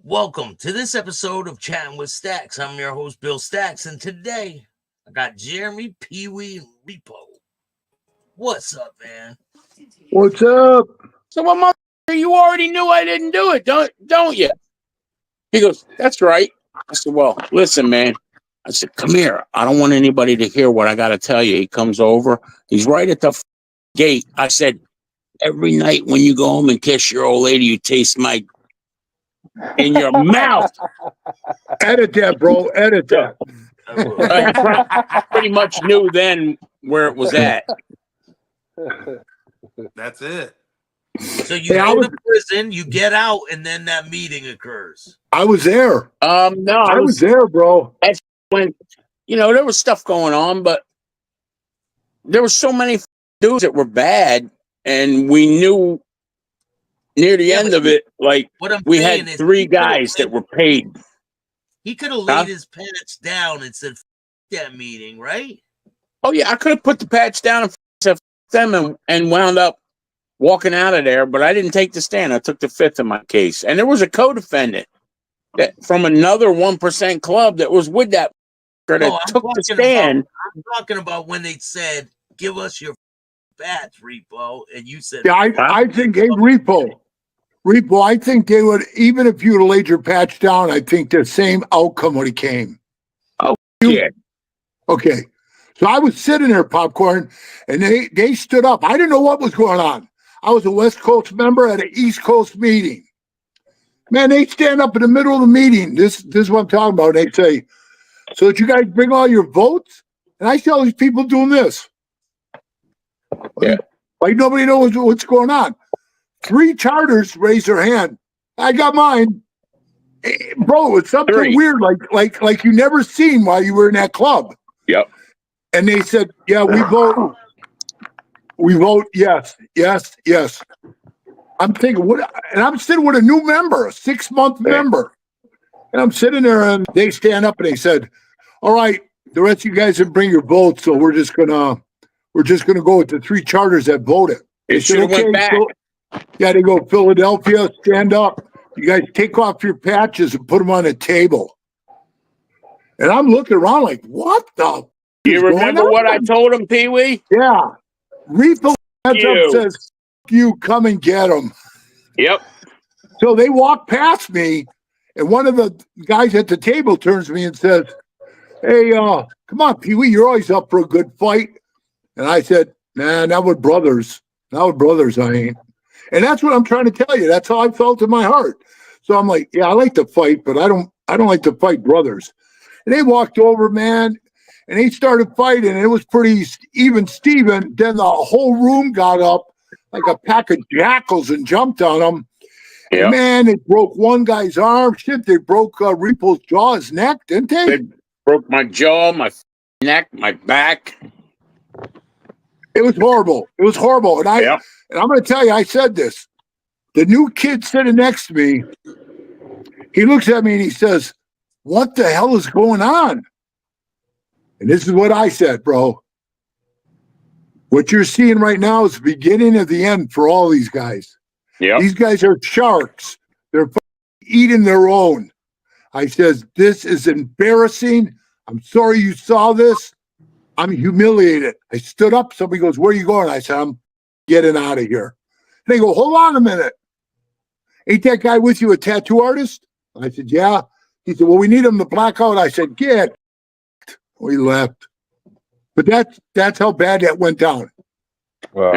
Welcome to this episode of Chatting with Staxx. I'm your host, Bill Staxx, and today I got Jeremy, PeeWee, and Repo. What's up, man? What's up? So, my mother, you already knew I didn't do it, don't you? He goes, that's right. I said, well, listen, man. I said, come here. I don't want anybody to hear what I got to tell you. He comes over. He's right at the gate. I said, every night when you go home and kiss your old lady, you taste my in your mouth. Edit that, bro. Edit that. I pretty much knew then where it was at. That's it. So you go to prison, you get out, and then that meeting occurs. I was there. No, I was there, bro. That's when, there was stuff going on, but there were so many dudes that were bad, and we knew near the end of it, like, we had three guys that were paid. He could have laid his patch down and said, F that meeting, right? Oh, yeah, I could have put the patch down and said them and wound up walking out of there, but I didn't take the stand. I took the fifth in my case. And there was a co-defendant that from another 1% club that was with that that took the stand. I'm talking about when they said, give us your patch, Repo, and you said... Yeah, I think, hey, Repo, I think they would, even if you would have laid your patch down, I think the same outcome would have came. Oh, yeah. Okay. So I was sitting there, PopKorn, and they stood up. I didn't know what was going on. I was a West Coast member at an East Coast meeting. Man, they stand up in the middle of the meeting. This is what I'm talking about. They say, so did you guys bring all your votes? And I see all these people doing this. Yeah. Like nobody knows what's going on. 3 charters raised their hand. I got mine. Bro, it's something weird, like you never seen while you were in that club. Yep. And they said, yeah, we vote yes. I'm thinking, and I'm sitting with a new member, a 6-month member. And I'm sitting there and they stand up and they said, all right, the rest of you guys didn't bring your votes, so we're just gonna go with the 3 charters that voted. It should have went back. Yeah, they go, Philadelphia, stand up. You guys take off your patches and put them on a table. And I'm looking around like, what the? You remember what I told him, PeeWee? Yeah. Repo heads up says, you come and get them. Yep. So they walk past me, and one of the guys at the table turns to me and says, hey, come on, PeeWee, you're always up for a good fight. And I said, nah, not with brothers. Not with brothers, I ain't. And that's what I'm trying to tell you. That's how I felt in my heart. So I'm like, yeah, I like to fight, but I don't like to fight brothers. And they walked over, man, and they started fighting. And it was pretty even Steven. Then the whole room got up like a pack of jackals and jumped on them. Yep. And man, they broke one guy's arm. Shit, they broke Repo's jaw, his neck, didn't they? They broke my jaw, my neck, my back. It was horrible. It was horrible. And and I'm going to tell you, I said this. The new kid sitting next to me, he looks at me and he says, what the hell is going on? And this is what I said, bro. What you're seeing right now is the beginning of the end for all these guys. Yeah. These guys are sharks. They're eating their own. I says, this is embarrassing. I'm sorry you saw this. I'm humiliated. I stood up. Somebody goes, where are you going? I said, I'm getting out of here. And they go, hold on a minute. Ain't that guy with you a tattoo artist? I said, yeah. He said, well, we need him to black out. I said, get. We left. But that's how bad that went down. Well,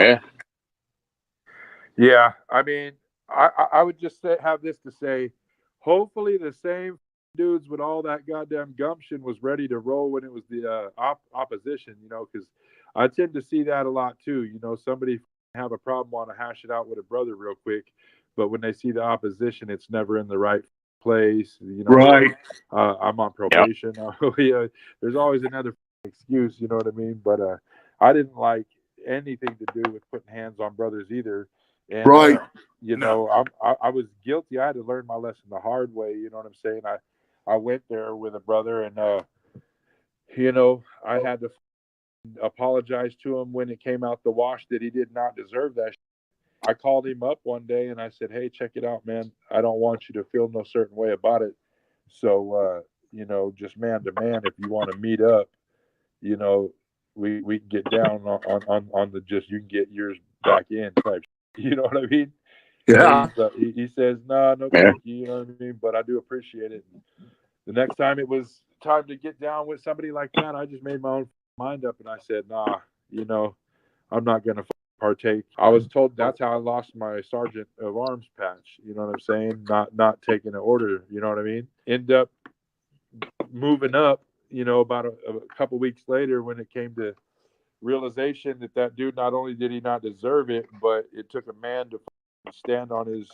yeah. I mean, I would just have this to say, hopefully the same dudes with all that goddamn gumption was ready to roll when it was the opposition, because I tend to see that a lot too. Somebody have a problem, want to hash it out with a brother real quick, but when they see the opposition, it's never in the right place. Right. I'm on probation. Yep. There's always another excuse, you know what I mean? But I didn't like anything to do with putting hands on brothers either. And, right. I was guilty. I had to learn my lesson the hard way. You know what I'm saying? I went there with a brother, and I had to apologize to him when it came out the wash that he did not deserve that. I called him up one day and I said, "Hey, check it out, man. I don't want you to feel no certain way about it. So, you know, just man to man, if you want to meet up, you know, we can get down on the just you can get yours back in type. You know what I mean?" Yeah. He says, "No, thank you. You know what I mean? But I do appreciate it." The next time it was time to get down with somebody like that, I just made my own mind up and I said, "Nah, you know, I'm not gonna partake." I was told that's how I lost my Sergeant of Arms patch. You know what I'm saying? Not taking an order. You know what I mean? End up moving up. You know, about a couple weeks later, when it came to realization that dude, not only did he not deserve it, but it took a man to stand on his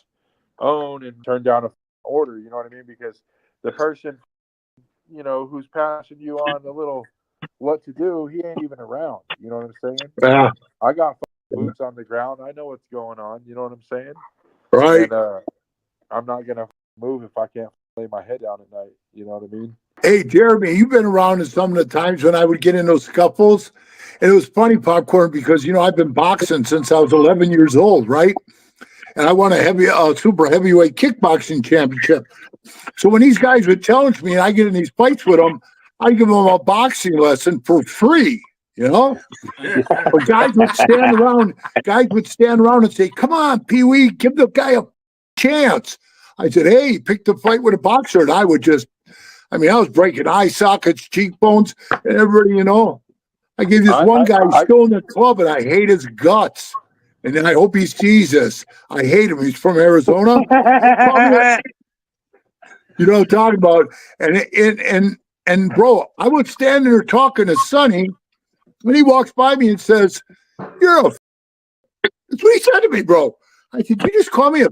own and turn down a order. You know what I mean? Because the person, you know, who's passing you on a little what to do, he ain't even around. You know what I'm saying? Yeah. I got boots on the ground. I know what's going on. You know what I'm saying? Right. And I'm not gonna move if I can't lay my head down at night. You know what I mean? Hey, Jeremy, you've been around in some of the times when I would get in those scuffles. And it was funny, Popcorn, because, you know, I've been boxing since I was 11 years old, right? And I won a super heavyweight kickboxing championship. So when these guys would challenge me and I get in these fights with them, I give them a boxing lesson for free, you know? But guys would stand around and say, "Come on, Pee-wee, give the guy a chance." I said, "Hey, pick the fight with a boxer." And I was breaking eye sockets, cheekbones, and everybody, you know. I gave this one guy still in the club, and I hate his guts. And I hope he sees this. I hate him. He's from Arizona. You know what I'm talking about? And bro, I was standing there talking to Sonny, and he walks by me and says, "You're a." That's what he said to me, bro. I said, "You just call me a."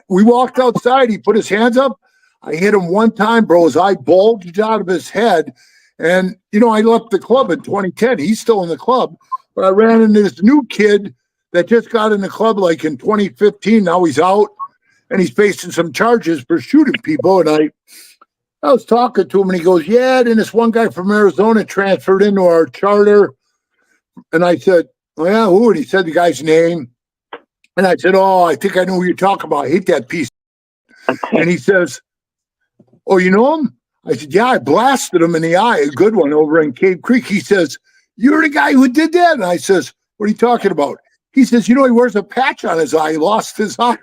We walked outside. He put his hands up. I hit him one time, bro. His eye bulged out of his head. And, you know, I left the club in 2010. He's still in the club. But I ran into this new kid that just got in the club like in 2015. Now he's out and he's facing some charges for shooting people. And I was talking to him and he goes, "Yeah." Then this one guy from Arizona transferred into our charter. And I said, "Oh, yeah, who?" And he said the guy's name. And I said, "Oh, I think I know who you're talking about. I hate that piece." And he says, "Oh, you know him?" I said, "Yeah, I blasted him in the eye, a good one over in Cave Creek." He says, "You're the guy who did that?" And I says, "What are you talking about?" He says, "You know, he wears a patch on his eye. He lost his eye."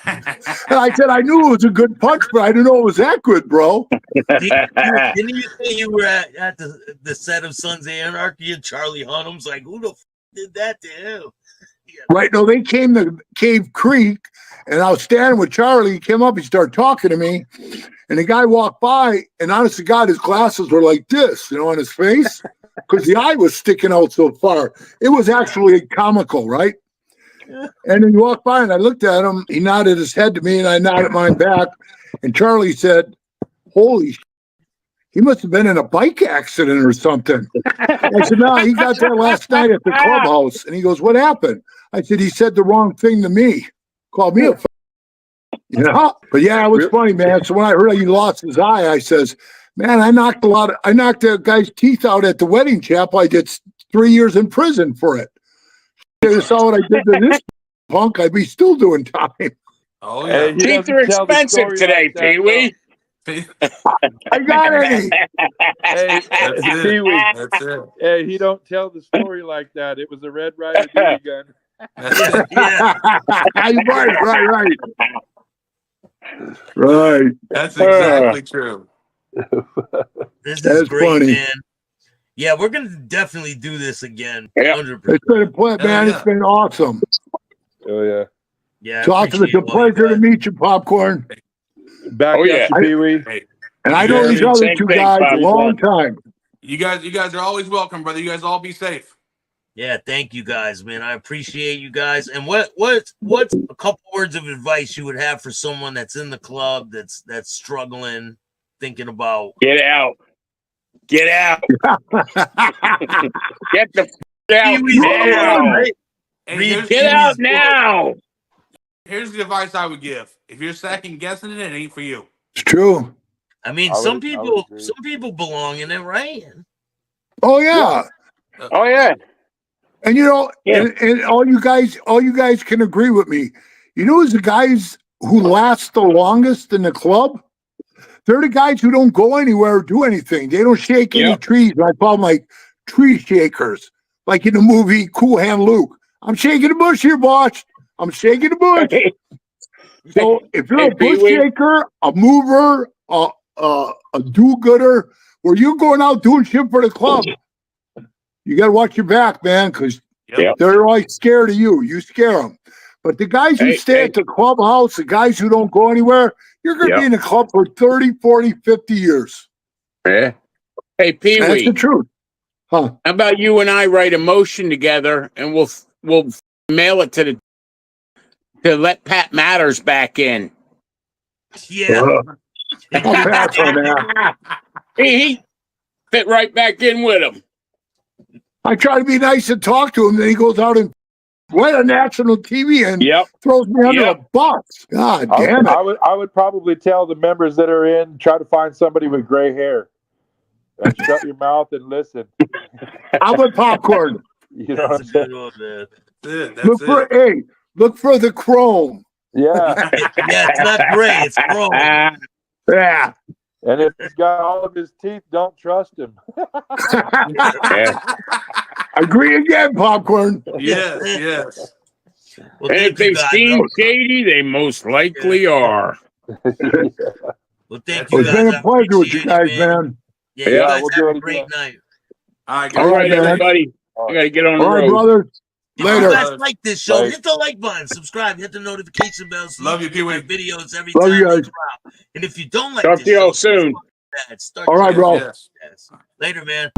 And I said, "I knew it was a good punch, but I didn't know it was that good, bro." Didn't you say you were at the set of Sons of Anarchy and Charlie Hunnam's like, who the did that to him? Yeah. Right. No, they came to Cave Creek and I was standing with Charlie. He came up, he started talking to me, and the guy walked by, and honest to God, his glasses were like this, you know, on his face, because the eye was sticking out so far. It was actually comical, right? And then he walked by, and I looked at him. He nodded his head to me, and I nodded mine back. And Charlie said, "Holy shit, he must have been in a bike accident or something." I said, "No, he got there last night at the clubhouse." And he goes, "What happened?" I said, "He said the wrong thing to me. Called me a you know?" But yeah, it was funny, man. So when I heard he lost his eye, I says, "Man, I knocked the guy's teeth out at the wedding chapel. I did 3 years in prison for it. You saw what I did to this punk, I'd be still doing time." Oh yeah. Teeth are expensive today, Pee-wee. I got any. Hey, That's it. Pee-wee. That's it. Hey, he don't tell the story like that. It was a Red Ryder BB gun. That's it. Yeah. Right. That's exactly true. This That is is great, funny. man. Yeah, we're gonna definitely do this again. Yeah. 100%. It's been a pleasure, man. yeah. It's been awesome. Oh yeah. Yeah, It's awesome. It's a pleasure to meet you, Popcorn. Back Oh, at yeah. you, Pee-wee. Hey, And I know these Jeremy, other same two thing, guys a Popcorn. long time. you guys are always welcome, brother. You guys all be safe. Yeah, thank you guys, man. I appreciate you guys. And what's a couple words of advice you would have for someone that's in the club that's struggling, thinking about Get out. Get out. Get the out now. right? Hey, Get out now. Here's the advice I would give. If you're second guessing it, it ain't for you. It's true. I mean, I would some people agree. belong in it, right? Oh, yeah. Oh, yeah. And you know, Yeah. and all you guys can agree with me. You know who's the guys who last the longest in the club? They're the guys who don't go anywhere or do anything. They don't shake any trees. I call them like tree shakers. Like in the movie Cool Hand Luke. I'm shaking the bush here, boss. I'm shaking the bush. So if you're a bush shaker, a mover, a do-gooder, where you're going out doing shit for the club, you got to watch your back, man, because they're always scared of you. You scare them. But the guys who stay at the clubhouse, the guys who don't go anywhere, you're going to be in the club for 30, 40, 50 years. Yeah. Hey, Pee-wee. That's the truth. Huh? How about you and I write a motion together, and we'll mail it to let Pat Matters back in. Yeah. I'll pass on that. He fit right back in with him. I try to be nice and talk to him, then he goes out and right on national TV and throws me under a bus. God damn it. I would probably tell the members that are in, try to find somebody with gray hair. And shut your mouth and listen. I'm with PopKorn. You know what I'm saying? Look for the chrome. Yeah. Yeah, it's not gray, it's chrome. Yeah. And if he's got all of his teeth, don't trust him. Agree again, PopKorn. Yes. Well, and if they seem shady, they most likely are. Well, thank you It's guys. been a pleasure with you guys, man. Yeah, you guys have a great night. All right, everybody. I got to get on the road. Brother. If Later. you guys like this show, hit the like button, subscribe, hit the notification bell. So Love you, Pee-wee. Videos every Love time you guys. they drop. And if you don't like Talk this to y'all show, soon. start All right, bro. Later, man.